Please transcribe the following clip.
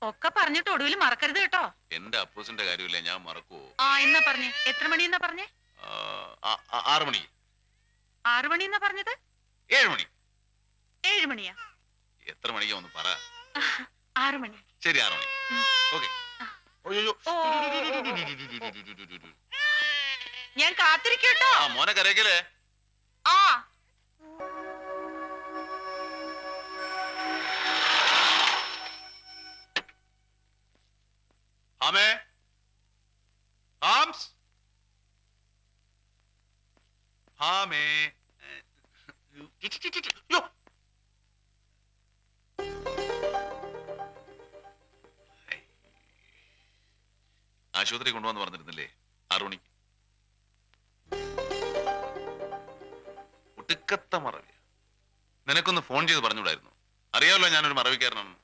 ഒക്കെ പറഞ്ഞിട്ട് ഒടുവിൽ മറക്കരുത് കേട്ടോ. എന്റെ അപ്പൂസിന്റെ കാര്യമില്ല, ഞാൻ മറക്കുവോ? ആ എന്നാ പറഞ്ഞേ, എത്ര മണി എന്നാ പറഞ്ഞേ? 6 മണി. 6 മണി എന്നാ പറഞ്ഞത്? 7 മണി. 7 മണിയാ? എത്ര മണിക്കാ ഒന്ന് പറ. 6 മണി. ശരി, 6 മണി. ഓക്കെ. ഞാൻ കാത്തിരിക്കട്ടോ. മോനെ കരയ്ക്കലേ. ആ ആമേ, ആംസ്, ആമേ. യ്യോ. ആശുപത്രി കൊണ്ടുവന്ന് പറഞ്ഞിരുന്നില്ലേ 6 മണിക്ക്? ഒടുക്കത്തെ മറവിയ. നിനക്കൊന്ന് ഫോൺ ചെയ്ത് പറഞ്ഞുകൂടായിരുന്നു? അറിയാമല്ലോ ഞാനൊരു മറവിക്കാരനാണ്.